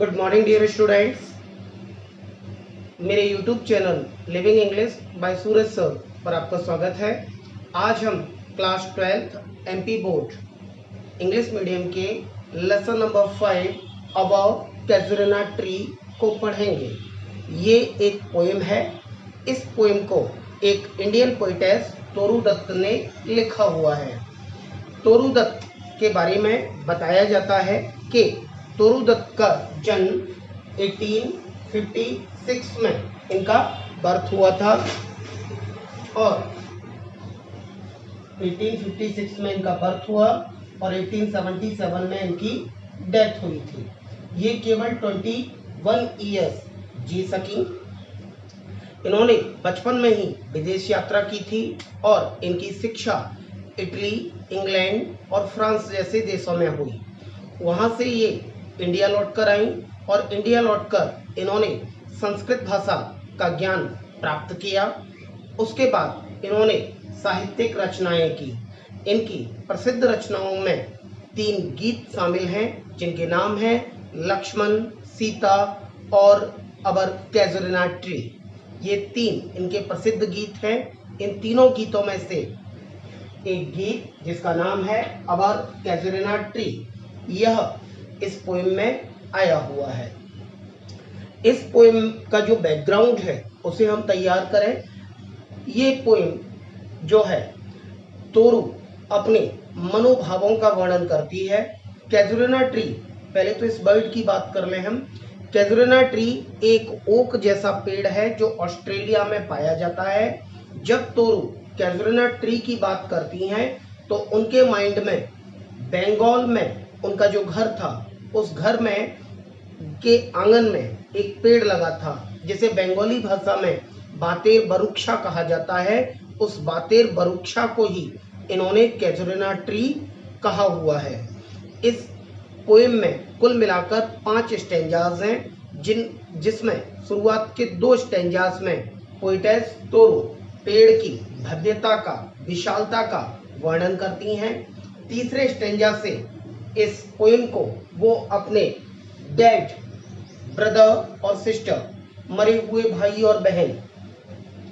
Good morning dear students. मेरे YouTube channel living English by Suraj sir पर आपका स्वागत है। आज हम class 12th MP board English medium के lesson number 5 about casuarina tree को पढ़ेंगे। ये एक पोएम है। इस पोएम को एक इंडियन पोइटेस तोरू दत्त ने लिखा हुआ है। तोरू दत्त के बारे में बताया जाता है कि तोरू दत्त का जन्म 1856 में इनका बर्थ हुआ था और 1856 में इनका बर्थ हुआ और 1877 में इनकी डेथ हुई थी। ये केवल 21 ईयर्स जी सकी। इन्होंने बचपन में ही विदेश यात्रा की थी और इनकी शिक्षा इटली, इंग्लैंड और फ्रांस जैसे देशों में हुई। वहाँ से ये इंडिया लौटकर आई और इंडिया लौटकर इन्होंने संस्कृत भाषा का ज्ञान प्राप्त किया। उसके बाद इन्होंने साहित्यिक रचनाएं की। इनकी प्रसिद्ध रचनाओं में 3 गीत शामिल हैं जिनके नाम हैं लक्ष्मण, सीता और अवर कैजुरिना ट्री। ये 3 इनके प्रसिद्ध गीत हैं। इन तीनों गीतों में से एक गीत जिसका नाम है अवर कैजुरिना ट्री, यह इस पोएम में आया हुआ है। इस पोएम का जो बैकग्राउंड है उसे हम तैयार करें। ये पोएम जो है तोरू अपने मनोभावों का वर्णन करती है। कैजुरिना ट्री, पहले तो इस बर्ड की बात कर लें हम। कैजुरिना ट्री एक ओक जैसा पेड़ है जो ऑस्ट्रेलिया में पाया जाता है। जब तोरू कैजुरिना ट्री की बात करती हैं तो उनके माइंड में बंगाल में उनका जो घर था उस घर में के आंगन में एक पेड़ लगा था जिसे बंगाली भाषा में बातेर बरुक्षा कहा जाता है। उस बातेर बरुक्षा को ही इन्होंने कैजुरिना ट्री कहा हुआ है। इस पोएम में कुल मिलाकर 5 स्टैंजाज हैं जिसमें शुरुआत के 2 स्टैंजाज में पोइटेस तोरू पेड़ की भव्यता का, विशालता का वर्णन करती हैं। तीसरे स्टैंजा से इस पोएम को वो अपने डैड, ब्रदर और सिस्टर, मरे हुए भाई और बहन,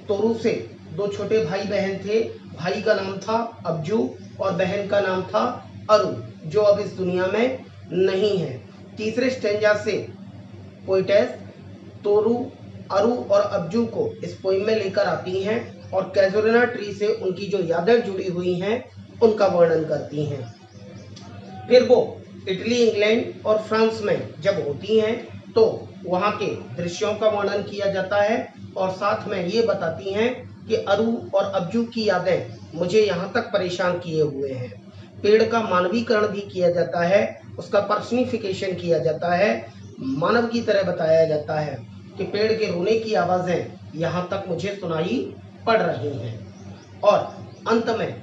तोरू से 2 छोटे भाई बहन थे। भाई का नाम था अब्जू और बहन का नाम था अरु, जो अब इस दुनिया में नहीं है। तीसरे स्टैंजा से पोइटेस तोरू अरु और अब्जू को इस पोएम में लेकर आती हैं और कैजुरिना ट्री से उनकी जो यादें जुड़ी हुई हैं उनका वर्णन करती हैं। फिर वो इटली, इंग्लैंड और फ्रांस में जब होती हैं तो वहाँ के दृश्यों का वर्णन किया जाता है और साथ में ये बताती हैं कि अरु और अब्जू की यादें मुझे यहाँ तक परेशान किए हुए हैं। पेड़ का मानवीकरण भी किया जाता है, उसका पर्सनिफिकेशन किया जाता है, मानव की तरह बताया जाता है कि पेड़ के रोने की आवाज़ें यहाँ तक मुझे सुनाई पड़ रही हैं। और अंत में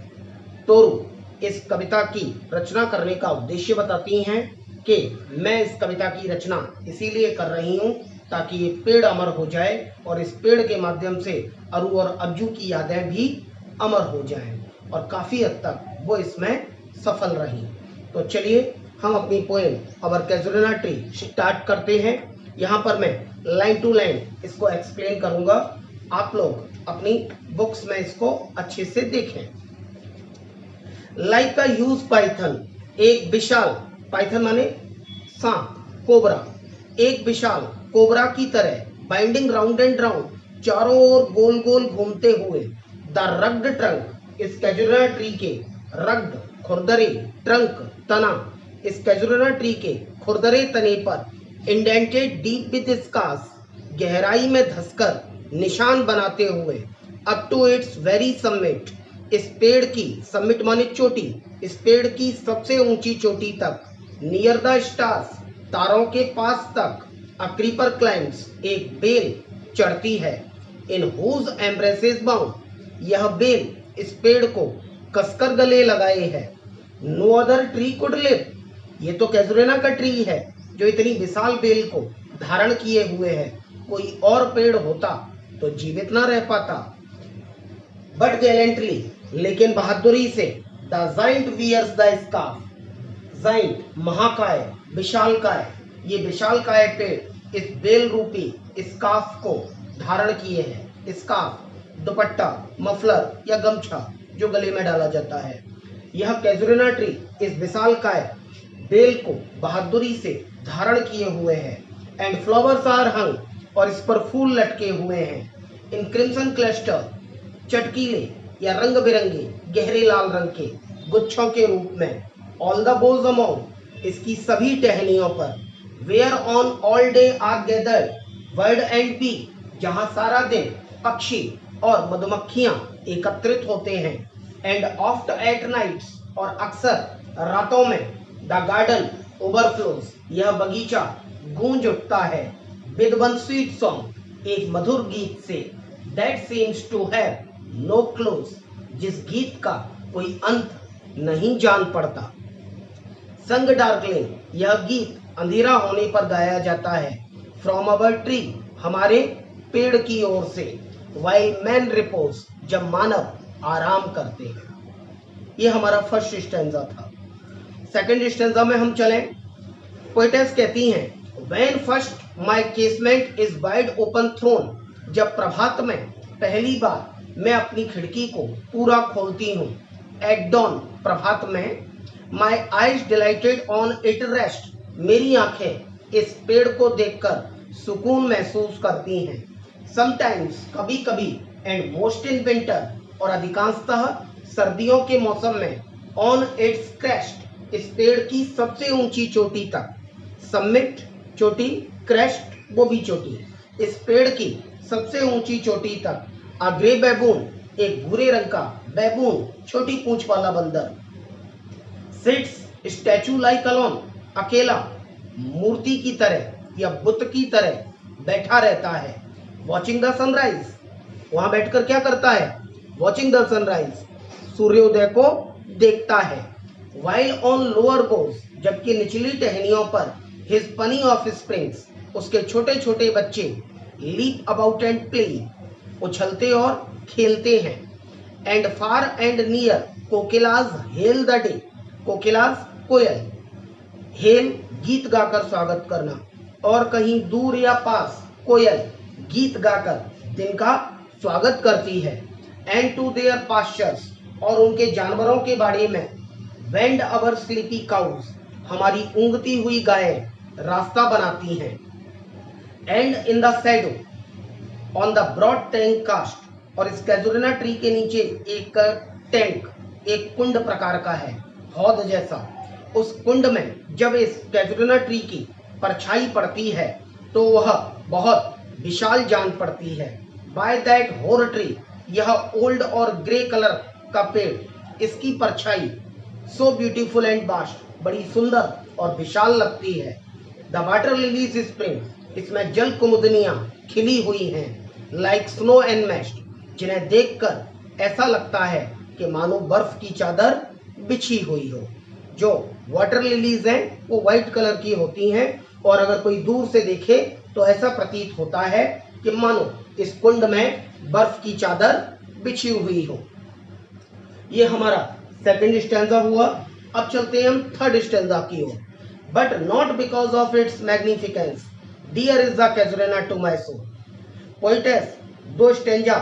तोरू इस कविता की रचना करने का उद्देश्य बताती हैं कि मैं इस कविता की रचना इसीलिए कर रही हूँ ताकि ये पेड़ अमर हो जाए और इस पेड़ के माध्यम से अरु और अब्जू की यादें भी अमर हो जाएं। और काफ़ी हद तक वो इसमें सफल रही। तो चलिए हम अपनी पोएम अवर कैजुरिना ट्री स्टार्ट करते हैं। यहाँ पर मैं लाइन टू लाइन इसको एक्सप्लेन करूँगा। आप लोग अपनी बुक्स में इसको अच्छे से देखें। लाइक अ ह्यूज पाइथन, एक विशाल, पाइथन माने सांप, कोबरा, एक विशाल कोबरा की तरह, बाइंडिंग राउंड एंड राउंड, चारों ओर गोल गोल घूमते हुए, द रग्ड ट्रंक, इस कैजुरिना ट्री के रग्ड खुरदरे, ट्रंक तना, इस कैजुरिना ट्री के खुरदरे तने पर, इंडेंटेड डीप विद स्कार्स, गहराई में धंसकर निशान बनाते हुए, up to its very summit, इस पेड़ की, समिट माने चोटी, इस पेड़ की सबसे ऊंची चोटी तक, नियर द स्टार्स, तारों के पास तक, अ क्रीपर क्लाइम्स, एक बेल चढ़ती है, इन हुज एम्ब्रेसेस बाउंड, यह बेल इस पेड़ को कसकर गले लगाए है, no other tree could live, ये तो कैजुरिना का ट्री है जो इतनी विशाल बेल को धारण किए हुए है, कोई और पेड़ होता तो जीवित ना रह पाता। बट गैलेंटली, लेकिन बहादुरी से, the giant wears the scarf, giant महाकाय, विशालकाय, ये विशालकाय पेड़ इस बेल रूपी स्कार्फ को धारण किए हैं। स्कार्फ दुपट्टा, मफलर या गमछा जो गले में डाला जाता है। यह कैजुरिना ट्री इस विशालकाय बेल को बहादुरी से धारण किए हुए है। एंड फ्लावर्स आर हंग और इस पर फूल लटके हुए हैं। इन क्रिम्सन क्लस्टर, चटकीले या रंग बिरंगे गहरे लाल रंग के गुच्छों के रूप में। ऑल द बोज अमॉन्ग, इसकी सभी टहनियों पर। Where on all day are gathered bird and bee, जहां सारा दिन पक्षी और मधुमक्खियां एकत्रित होते हैं। एंड ऑफ्ट एट नाइट्स, और अक्सर रातों में। द गार्डन ओवरफ्लोज, यह बगीचा गूंज उठता है। विद वन स्वीट सॉन्ग, एक मधुर गीत से। That seems to have no close, जिस गीत का कोई अंत नहीं जान पड़ता। संग डार्कलिंग, यह गीत अंधेरा होने पर गाया जाता है। फ्रॉम अवर ट्री, हमारे पेड़ की ओर से। वाइल मैन रिपोज, जब मानव आराम करते हैं। ये हमारा फर्स्ट स्टैंजा था। सेकंड स्टैंजा में हम चलें। पोएटेस कहती हैं, when first my casement is wide open thrown, जब प्रभात में पहली बार मैं अपनी खिड़की को पूरा खोलती हूँ। एट डॉन, प्रभात में। My eyes dilated on it rest, मेरी आंखें इस पेड़ को देखकर सुकून महसूस करती हैं। समटाइम्स, कभी कभी। एंड मोस्ट इन विंटर, और अधिकांशतः सर्दियों के मौसम में। ऑन इट्स क्रेस्ट, इस पेड़ की सबसे ऊंची चोटी तक। समिट, चोटी, क्रेस्ट, वो भी चोटी। इस पेड़ की सबसे ऊंची चोटी तक। अ ग्रे बैबून, एक भूरे रंग का बैबून, छोटी पूंछ वाला बंदर। सिट्स स्टैचू लाइक अलोन, अकेला, मूर्ति की तरह या बुत की तरह बैठा रहता है। वॉचिंग द सनराइज, वहां बैठकर क्या करता है? वॉचिंग द सनराइज, सूर्योदय को देखता है। वाइल ऑन लोअर बोज, जबकि निचली टहनियों पर। हिज पनी ऑफ स्प्रिंग्स, उसके छोटे छोटे बच्चे। लीप अबाउट एंड प्ले, उछलते और खेलते हैं। And far and near, kokilas hail the day, kokilas कोयल। हेल, गीत गाकर स्वागत करना, और कहीं दूर या पास कोयल गीत गाकर दिन का स्वागत करती है। एंड टू देयर पास्चर्स, और उनके जानवरों के बाड़े में। वेंड अवर स्लीपी काउज, हमारी ऊँगती हुई गायें रास्ता बनाती हैं। And in the shadow on the broad tank cast, और इस कैजुरिना ट्री के नीचे एक टैंक, एक कुंड प्रकार का है, हौद जैसा। उस कुंड में जब इस कैजुरिना ट्री की परछाई पड़ती है तो वह बहुत विशाल जान पड़ती है। बाय दैट होर ट्री, यह ओल्ड और ग्रे कलर का पेड़, इसकी परछाई सो ब्यूटीफुल एंड वास्ट, बड़ी सुंदर और विशाल लगती है। द वाटर लिलीज स्प्रिंग, इसमें जल कुमुदनियां खिली हुई हैं। लाइक स्नो एंड मेस्ट, जिन्हें देखकर ऐसा लगता है कि मानो बर्फ की चादर बिछी हुई हो। जो वाटर लिलीज हैं वो व्हाइट कलर की होती हैं, और अगर कोई दूर से देखे तो ऐसा प्रतीत होता है कि मानो इस कुंड में बर्फ की चादर बिछी हुई हो। ये हमारा सेकंड स्टैंजा हुआ। अब चलते हैं हम थर्ड स्टैंजा की ओर। But not because of its magnificence dear is the casuarina to my soul. Poetess दो स्टैंजा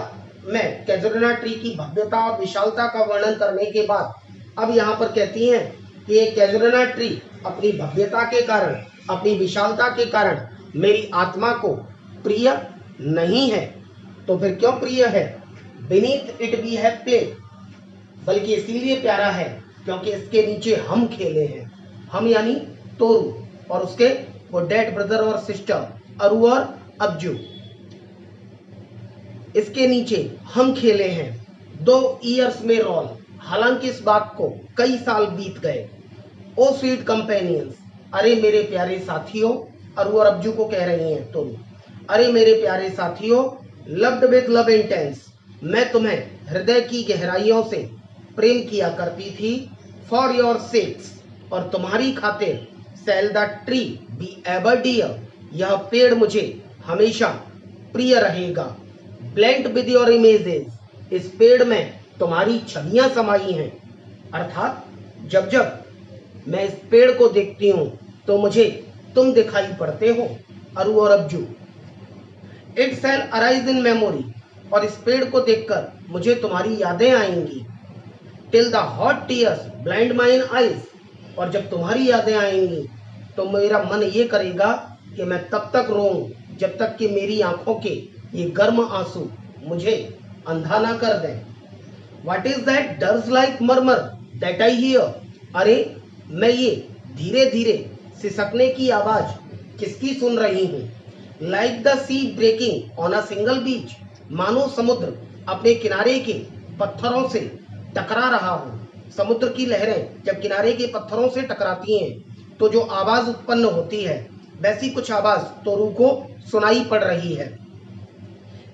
में कैजुरिना ट्री की भव्यता और विशालता का वर्णन करने के बाद अब यहाँ पर कहती हैं कि ये कैजुरिना ट्री अपनी भव्यता के कारण, अपनी विशालता के कारण मेरी आत्मा को प्रिय नहीं है। तो फिर क्यों प्रिय है? Beneath it we have played, बल्कि इसीलिए प्यारा है क्योंकि इसके नीचे हम खेले हैं। हम यानी तोरू और उसके वो डेड ब्रदर और सिस्टर अरु और अब्जू, इसके नीचे हम खेले हैं। 2 ईयर्स में रोल, हालांकि इस बात को कई साल बीत गए। ओ स्वीट कंपेनियंस, अरे मेरे प्यारे साथियों, अरु और अब्जू को कह रही हैं तुम, अरे मेरे प्यारे साथियों। लव्ड विद लव इंटेंस, मैं तुम्हें हृदय की गहराइयों से प्रेम किया करती थी। फॉर योर सेक्स, और तुम्हारी खातिर। Shall the tree be ever dear, यह पेड़ मुझे हमेशा प्रिय रहेगा। ब्लेंड विद योर इमेजेस, इस पेड़ में तुम्हारी छवियां समाई हैं। अर्थात जब जब मैं इस पेड़ को देखती हूँ तो मुझे तुम दिखाई पड़ते हो, अरु और Abju. It shall arise in memory, और इस पेड़ को देखकर मुझे तुम्हारी यादें आएंगी। Till the hot tears blind mine eyes, और जब तुम्हारी यादें आएंगी तो मेरा मन ये करेगा कि मैं तब तक रोऊं जब तक कि मेरी आंखों के ये गर्म आंसू मुझे अंधा ना कर दें। What is that doves like murmur that I hear? अरे मैं ये धीरे धीरे सिसकने की आवाज किसकी सुन रही हूँ? Like the sea breaking on a single beach, मानो समुद्र अपने किनारे के पत्थरों से टकरा रहा हो। समुद्र की लहरें जब किनारे के पत्थरों से टकराती हैं तो जो आवाज उत्पन्न होती है, वैसी कुछ आवाज तोरू को सुनाई पड़ रही है।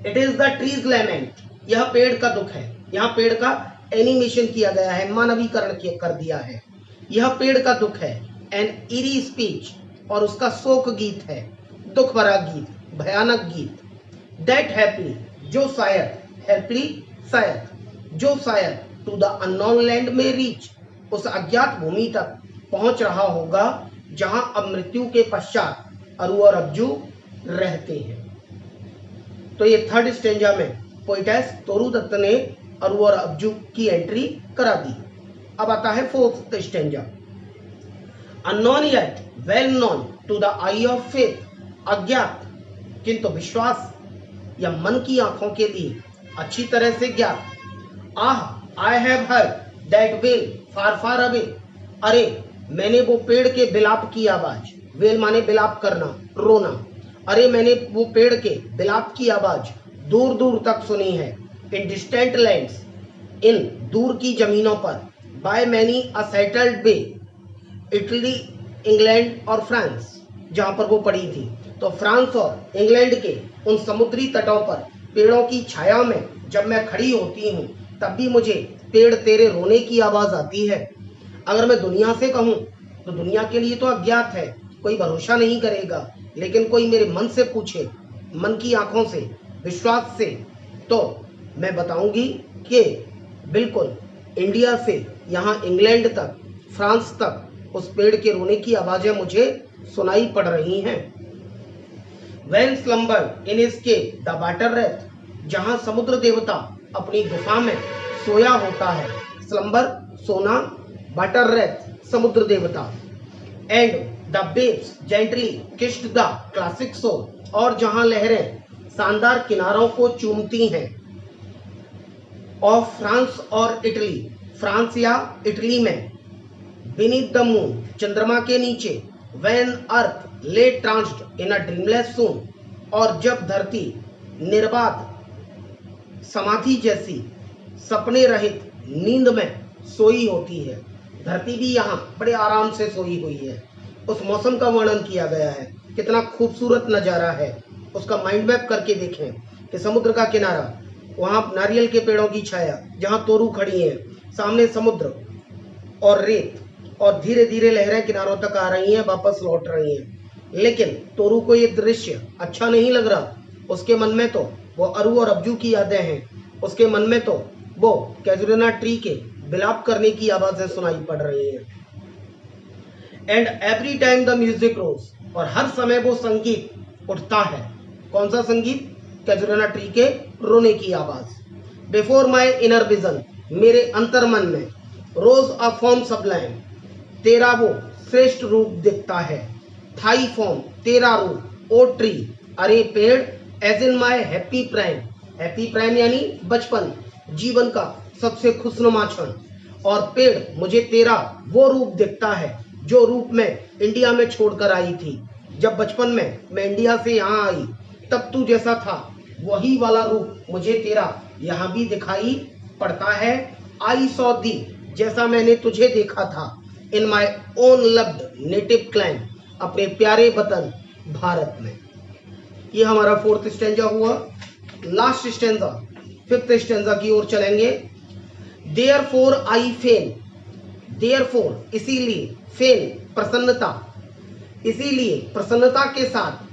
It is the trees lament, यह पेड़ का दुख है। यहाँ पेड़ का एनिमेशन किया गया है, मानवीकरण कर दिया है। यह पेड़ का दुख है। एन इरी स्पीच, और उसका शोक गीत है, दुख भरा गीत, भयानक गीत। दैट हैप्पी, जो शायद, हैप्पी शायद, जो शायद टू द अननोन लैंड में रीच, उस अज्ञात भूमि तक पहुंच रहा होगा जहां अब मृत्यु के पश्चात अरु और अब्जू रहते हैं। तो ये थर्ड स्टेंजा में पोइटेस तोरू दत्त ने अरु और अब्जू की एंट्री करा दी। अब आता है fourth stanza. Unknown yet well known to the eye of faith, अज्ञात किंतु विश्वास या मन की आंखों के लिए अच्छी तरह से ज्ञात। Ah I have heard that well far far away, अरे मैंने वो पेड़ के बिलाप की आवाज, वेल माने बिलाप करना, रोना, अरे मैंने वो पेड़ के बिलाप की आवाज दूर दूर तक सुनी है। इन डिस्टेंट लैंड्स, इन दूर की जमीनों पर, by many a settled bay, Italy, England और फ्रांस, जहां पर वो पड़ी थी। तो फ्रांस और इंग्लैंड के उन समुद्री तटों पर पेड़ों की छाया में जब मैं खड़ी होती हूँ तब भी मुझे पेड़ तेरे रोने की आवाज आती है। अगर मैं दुनिया से कहूँ तो दुनिया के लिए तो अज्ञात है, कोई भरोसा नहीं करेगा, लेकिन कोई मेरे मन से पूछे, मन की आंखों से, विश्वास से, तो मैं बताऊंगी कि बिल्कुल इंडिया से यहाँ इंग्लैंड तक, फ्रांस तक उस पेड़ के रोने की आवाजें मुझे सुनाई पड़ रही हैं। When slumber in his cave, the water wraith, जहाँ समुद्र देवता अपनी गुफा में सोया होता है। स्लम्बर सोना, वाटर रेथ समुद्र देवता, and the waves gently kissed the classic shore, और जहां लहरें शानदार किनारों को चूमती हैं। ऑफ फ्रांस और इटली, फ्रांस या इटली में, बीनीथ द मून, चंद्रमा के नीचे, व्हेन अर्थ ले ट्रांस्ड इन अ ड्रीमलेस सून, और जब धरती निर्बाध समाधि जैसी सपने रहित नींद में सोई होती है। धरती भी यहाँ बड़े आराम से सोई हुई है। उस मौसम का वर्णन किया गया है, कितना खूबसूरत नज़ारा है। उसका माइंड मैप करके देखें कि समुद्र का किनारा, वहाँ नारियल के पेड़ों की छाया, जहाँ तोरू खड़ी है, सामने समुद्र और रेत, और धीरे धीरे लहरें किनारों तक आ रही हैं, वापस लौट रही हैं। लेकिन तोरू को ये दृश्य अच्छा नहीं लग रहा। उसके मन में तो वो अरु और अब्जू की यादें हैं। उसके मन में तो वो कैजुरिना ट्री के बिलाप करने की आवाजें सुनाई पड़ रही हैं। And every time the music rose, और हर समय वो संगीत उठता है। कौन सा संगीत? कैजुरिना ट्री के रोने की आवाज। बिफोर माई इनर विजन, मेरे अंतर्मन में, रोज अ फॉर्म सबलाइम, तेरा वो श्रेष्ठ रूप दिखता है। थाई फॉर्म, तेरा रूप, ओ ट्री, अरे पेड़, as in my happy prime, happy prime यानी बचपन, जीवन का सबसे खुशनुमा क्षण। और पेड़, मुझे तेरा वो रूप दिखता है जो रूप में इंडिया में छोड़कर आई थी। जब बचपन में मैं इंडिया से यहाँ आई तब तू जैसा था वही वाला रूप मुझे तेरा यहाँ भी दिखाई पड़ता है। आई सॉ दी, जैसा मैंने तुझे देखा था। In my own loved native clime, अपने प्यारे वतन भारत में। ये हमारा फोर्थ स्टेंजा हुआ। लास्ट स्टेंजा, फिफ्थ स्टेंजा की ओर चलेंगे। देयरफॉर आई फेन, देयरफॉर इसीलिए, फेन प्रसन्नता, इसीलिए प्रसन्नता के साथ,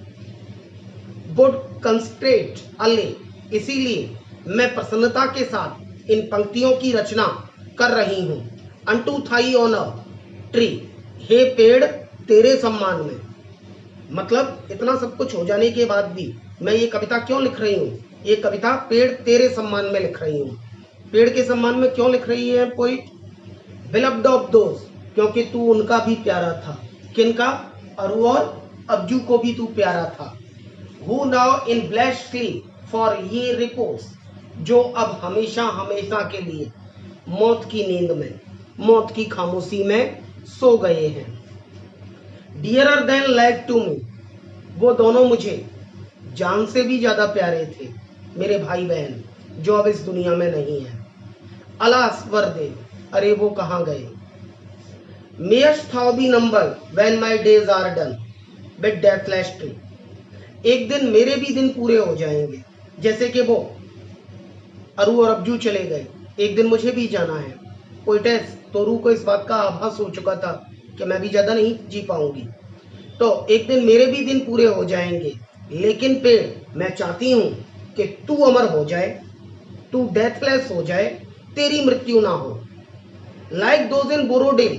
वुड कंस्ट्रेट अले, इसीलिए मैं प्रसन्नता के साथ इन पंक्तियों की रचना कर रही हूँ। Unto thee on a tree, हे पेड़ तेरे सम्मान में। मतलब इतना सब कुछ हो जाने के बाद भी मैं ये कविता क्यों लिख रही हूँ? ये कविता पेड़ तेरे सम्मान में लिख रही हूँ। पेड़ के सम्मान में क्यों लिख रही है पोइट? बिलव्ड ऑफ दोज, क्योंकि तू उनका भी प्यारा था। किनका? अरु और अब्जू को भी तू प्यारा था। Who now in blessed sleep for ये रिपोज, जो अब हमेशा हमेशा के लिए मौत की नींद में, मौत की खामोशी में सो गए हैं। Dearer than life to me, वो दोनों मुझे जान से भी ज्यादा प्यारे थे, मेरे भाई बहन जो अब इस दुनिया में नहीं है। अलास वर्दे, अरे वो कहाँ गए? मेयर्स thou be number when my days are done with deathless tree, एक दिन मेरे भी दिन पूरे हो जाएंगे, जैसे कि वो अरु और अब्जू चले गए, एक दिन मुझे भी जाना है। पोइटेस तोरू को इस बात का आभास हो चुका था कि मैं भी ज्यादा नहीं जी पाऊंगी, तो एक दिन मेरे भी दिन पूरे हो जाएंगे, लेकिन पेड़ मैं चाहती हूं कि तू अमर हो जाए, तू डेथलेस हो जाए, तेरी मृत्यु ना हो। लाइक दोज इन बोरोडेल,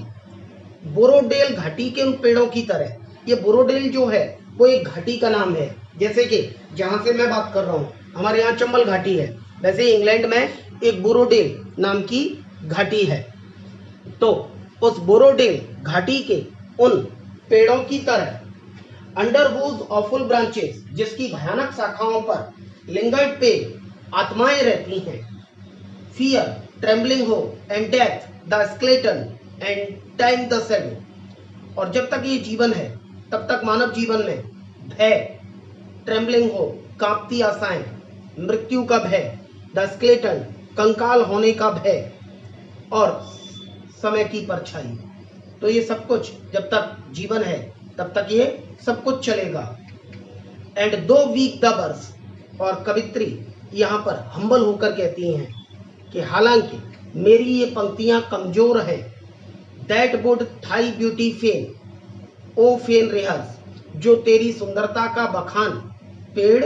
बोरोडेल घाटी के उन पेड़ों की तरह। ये बोरोडेल जो है वो एक घाटी का नाम है, जैसे कि जहां से मैं बात कर रहा हूँ हमारे यहाँ चंबल घाटी है, वैसे इंग्लैंड में एक बोरोडेल नाम की घाटी है। तो उस बोरोडेल घाटी के उन पेड़ों की तरह, अंडर हुज ऑफुल ब्रांचेस, जिसकी भयानक शाखाओं पर लिंगर्ड पे आत्माएं रहती हैं। फियर, ट्रेम्बलिंग हो and death the skeleton and time the shadow, और जब तक ये जीवन है तब तक मानव जीवन में भय, ट्रेम्बलिंग हो कांपती आशाएं, मृत्यु का भय, द स्केलेटन कंकाल होने का भय, और समय की परछाई। तो ये सब कुछ जब तक जीवन है तब तक ये सब कुछ चलेगा। एंड दो वीक द बर्स, और कवित्री यहाँ पर हम्बल होकर कहती हैं कि हालांकि मेरी ये पंक्तियां कमजोर हैं, that would thy beauty fain, O fain rehearse, जो तेरी सुंदरता का बखान। पेड़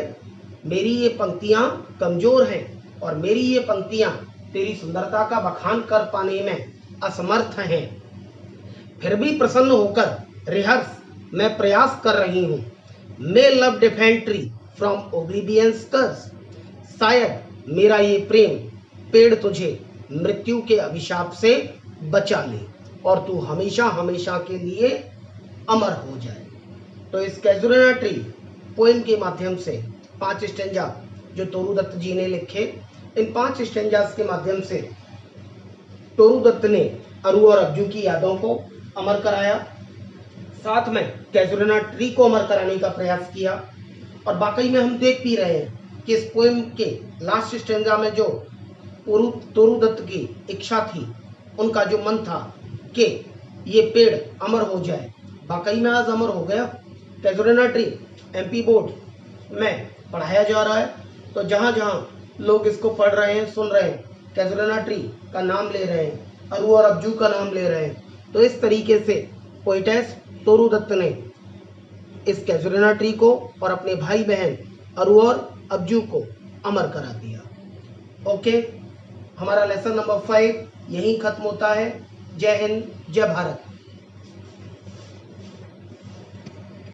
मेरी ये पंक्तियां कमजोर हैं और मेरी ये पंक्तियां तेरी सुंदरता का बखान कर पाने में असमर्थ हैं, फिर भी प्रसन्न होकर रिहर्स मैं प्रयास कर रही हूँ। May love defend tree from oblivion's curse, शायद मेरा ये प्रेम पेड़ तुझे मृत्यु के अभिशाप से बचा ले और तू हमेशा हमेशा के लिए अमर हो जाए। तो इस कैजुरना ट्री पोएम के माध्यम से 5 स्टेंजा जो तोरू दत्त जी ने लिखे, इन 5 स्टेंजास के माध्यम से तोरू दत्त ने अरु और अब्जू की यादों को अमर कराया, साथ में कैजुरना ट्री को अमर कराने का प्रयास किया। और वाकई में हम देख भी रहे हैं कि इस पोएम के लास्ट स्टेंजा में जो तोरू दत्त की इच्छा थी, उनका जो मन था कि ये पेड़ अमर हो जाए, वाकई में आज अमर हो गया। कैजुरना ट्री एमपी बोर्ड में पढ़ाया जा रहा है, तो जहाँ जहाँ लोग इसको पढ़ रहे हैं, सुन रहे हैं, कैजुरना ट्री का नाम ले रहे हैं, अरु और अब्जू का नाम ले रहे हैं, तो इस तरीके से पोइटेस तोरू दत्त ने इस कैजुरना ट्री को और अपने भाई बहन अरु और अब्जू को अमर करा दिया। ओके, हमारा लेसन नंबर 5 यहीं खत्म होता है। जय हिंद, जय भारत।